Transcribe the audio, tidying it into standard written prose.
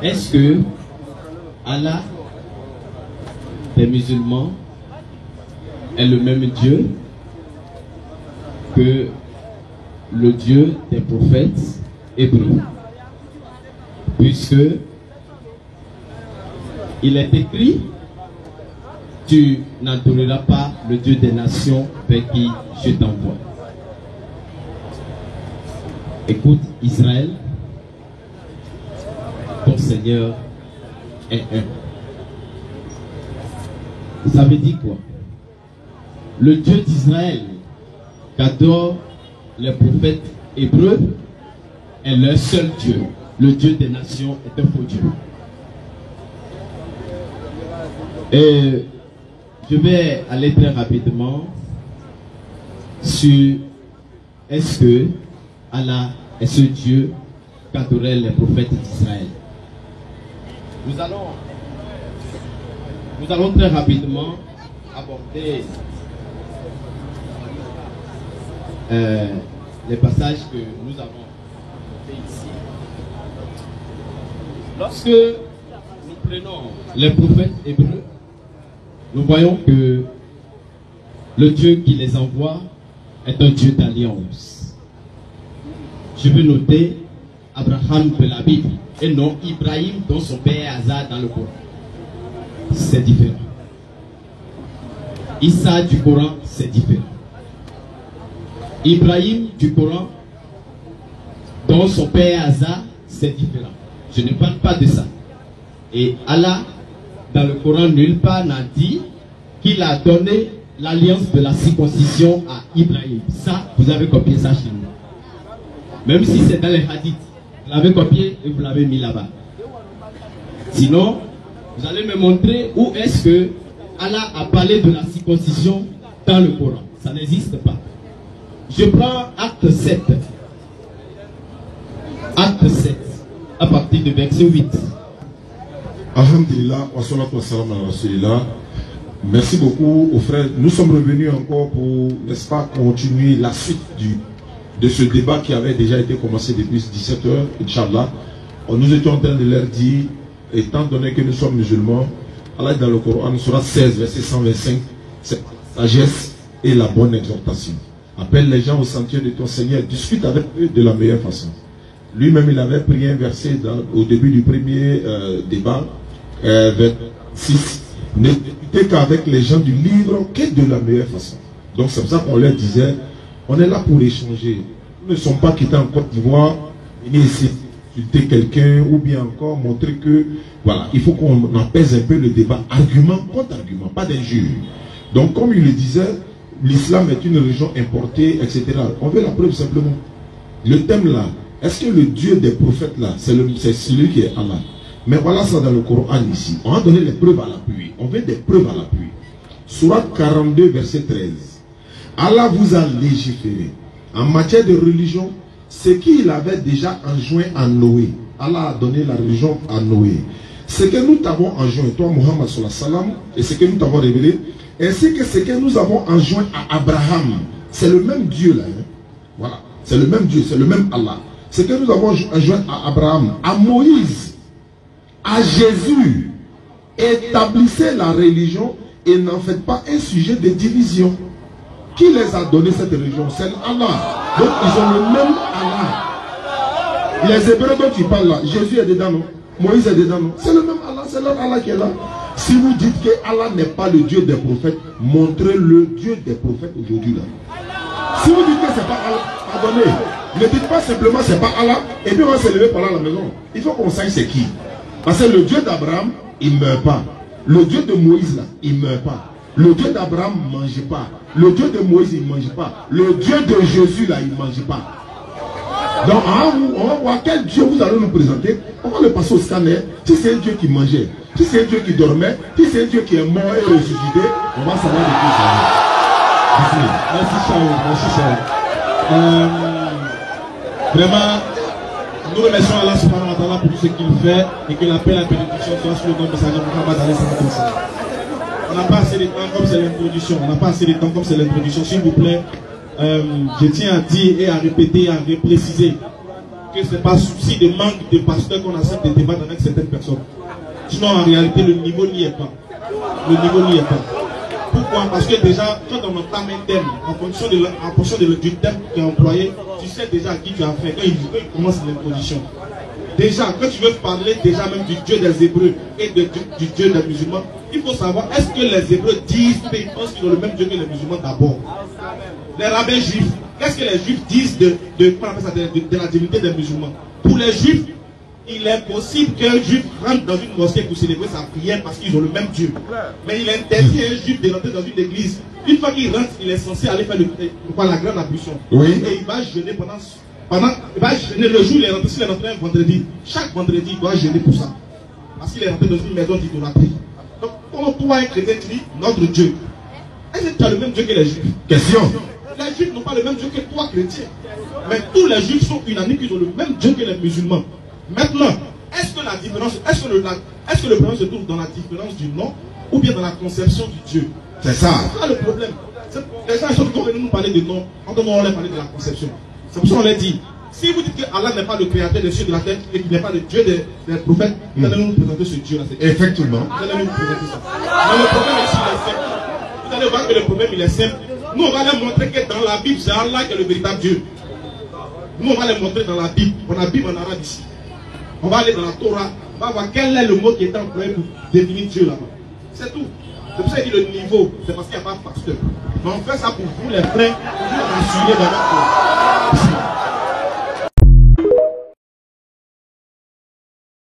Est-ce que Allah des musulmans est le même Dieu que le Dieu des prophètes hébreux? Puisque il est écrit: tu n'adoreras pas le Dieu des nations vers qui je t'envoie. Écoute, Israël, ton Seigneur est un. Ça veut dire quoi? Le Dieu d'Israël qu'adorent les prophètes hébreux est leur seul Dieu. Le Dieu des nations est un faux Dieu. Et je vais aller très rapidement sur est-ce que Allah est ce Dieu qu'adoraient les prophètes d'Israël. Nous allons très rapidement aborder les passages que nous avons fait ici. Lorsque nous prenons les prophètes hébreux, nous voyons que le Dieu qui les envoie est un Dieu d'alliance. Je veux noter Abraham de la Bible et non Ibrahim dont son père est Hazar dans le Coran. C'est différent. Issa du Coran, c'est différent. Ibrahim du Coran dont son père est Hazar, c'est différent. Je ne parle pas de ça. Et Allah, dans le Coran, nulle part n'a dit qu'il a donné l'alliance de la circoncision à Ibrahim. Ça, vous avez copié ça chez nous. Même si c'est dans les hadiths, vous l'avez copié et vous l'avez mis là-bas. Sinon, vous allez me montrer où est-ce que Allah a parlé de la circoncision dans le Coran. Ça n'existe pas. Je prends acte 7. Acte 7, à partir de verset 8. Alhamdulillah, wa salatu wa salam ala rasulillah. Merci beaucoup aux frères. Nous sommes revenus encore pour, n'est-ce pas, continuer la suite de ce débat qui avait déjà été commencé depuis 17h, Inch'Allah. Nous étions en train de leur dire, étant donné que nous sommes musulmans, Allah dans le Coran, Surah 16, verset 125, c'est la sagesse et la bonne exhortation. Appelle les gens au sentier de ton Seigneur, discute avec eux de la meilleure façon. Lui-même, il avait pris un verset au début du premier débat, vers 6. Ne discutez qu'avec les gens du livre que de la meilleure façon. Donc c'est pour ça qu'on leur disait, on est là pour échanger. Nous ne sommes pas quittés en Côte d'Ivoire, venir essayer d'insulter quelqu'un ou bien encore montrer que, voilà, il faut qu'on apaise un peu le débat, argument contre argument, pas d'injure. Donc comme il le disait, l'islam est une religion importée, etc. On veut la preuve simplement. Le thème là, est-ce que le Dieu des prophètes là, c'est celui qui est Allah? Mais voilà ça dans le Coran ici. On a donné les preuves à l'appui. On veut des preuves à l'appui. Sourate 42, verset 13. Allah vous a légiféré en matière de religion ce qu'il avait déjà enjoint à Noé. Allah a donné la religion à Noé. Ce que nous t'avons enjoint, toi Muhammad sallallahu alayhi wa sallam, et ce que nous t'avons révélé, ainsi que ce que nous avons enjoint à Abraham. C'est le même Dieu là. Hein? Voilà. C'est le même Dieu, c'est le même Allah. Ce que nous avons enjoint à Abraham, à Moïse, à Jésus, établissez la religion et n'en faites pas un sujet de division. Qui les a donné cette religion? C'est Allah. Donc ils ont le même Allah. Les Hébreux dont tu parles là, Jésus est dedans, non? Moïse est dedans, non? C'est le même Allah, c'est leur Allah qui est là. Si vous dites que Allah n'est pas le Dieu des prophètes, montrez le Dieu des prophètes aujourd'hui là. Si vous dites que c'est pas Allah, pardonnez. Ne dites pas simplement c'est pas Allah et puis on va se lever par là à la maison. Il faut qu'on sache c'est qui. Parce que le Dieu d'Abraham, il ne meurt pas. Le Dieu de Moïse, là, il ne meurt pas. Le Dieu d'Abraham ne mange pas. Le Dieu de Moïse, il ne mange pas. Le Dieu de Jésus, là, il ne mange pas. Donc, on va voir quel Dieu vous allez nous présenter. On va le passer au scanner. Si c'est un Dieu qui mangeait, si c'est un Dieu qui dormait, si c'est un Dieu qui est mort et ressuscité, on va savoir de qui ça va. Merci, Charles. Merci, Charles. Vraiment, nous remercions Allah subhanahu wa ta'ala pour tout ce qu'il fait et que la paix et la bénédiction soient sur le nom de Seigneur Muhammad alayhi sallam. On n'a pas assez de temps comme c'est l'introduction. On n'a pas assez de temps comme c'est l'introduction. S'il vous plaît, je tiens à dire et à répéter, à préciser que ce n'est pas souci de manque de pasteurs qu'on accepte de débattre avec certaines personnes. Sinon, en réalité, le niveau n'y est pas. Le niveau n'y est pas. Pourquoi? Parce que déjà, quand on entame un thème, en fonction du thème qui est employé, tu sais déjà à qui tu as affaire. Quand il commence l'imposition. Déjà, quand tu veux parler déjà même du Dieu des Hébreux et du Dieu des musulmans, il faut savoir, est-ce que les Hébreux disent qu'ils pensent qu'ils ont le même Dieu que les musulmans d'abord? Les rabbins juifs, qu'est-ce que les juifs disent de la divinité des musulmans? Pour les juifs, il est possible qu'un juif rentre dans une mosquée pour célébrer sa prière parce qu'ils ont le même Dieu. Mais il interdit à un juif de rentrer dans une église. Une fois qu'il rentre, il est censé aller faire la grande ablution. Oui. Et il va jeûner il va jeûner le jour où il est rentré. S'il est rentré un vendredi, chaque vendredi, il doit jeûner pour ça. Parce qu'il est rentré dans une maison d'idolâtrie. Donc, comment toi, un chrétien, tu dis notre Dieu? Est-ce que tu as le même Dieu que les juifs? Question. Les juifs n'ont pas le même Dieu que toi, chrétien. Mais tous les juifs sont unanimes qu'ils ont le même Dieu que les musulmans. Maintenant, est-ce que la différence, est-ce que le problème se trouve dans la différence du nom ou bien dans la conception du Dieu? C'est ça. C'est ça le problème. Les gens sont venus nous parler de nom, quand on leur parler de la conception. C'est pour ça qu'on leur dit, si vous dites que Allah n'est pas le créateur des cieux et de la terre et qu'il n'est pas le Dieu des prophètes, vous allez nous présenter ce Dieu-là. Effectivement. Vous allez nous présenter ça. Mais le problème ici, il est simple. Vous allez voir que le problème, il est simple. Nous, on va leur montrer que dans la Bible, c'est Allah qui est le véritable Dieu. Nous, on va les montrer dans la Bible. On a la Bible en arabe ici. On va aller dans la Torah. On va voir quel est le mot qui est employé pour définir Dieu là-bas. C'est tout. C'est pour ça qu'il dit le niveau. C'est parce qu'il n'y a pas de pasteur. Mais on fait ça pour vous, les frères, pour vous rassurer dans votre corps.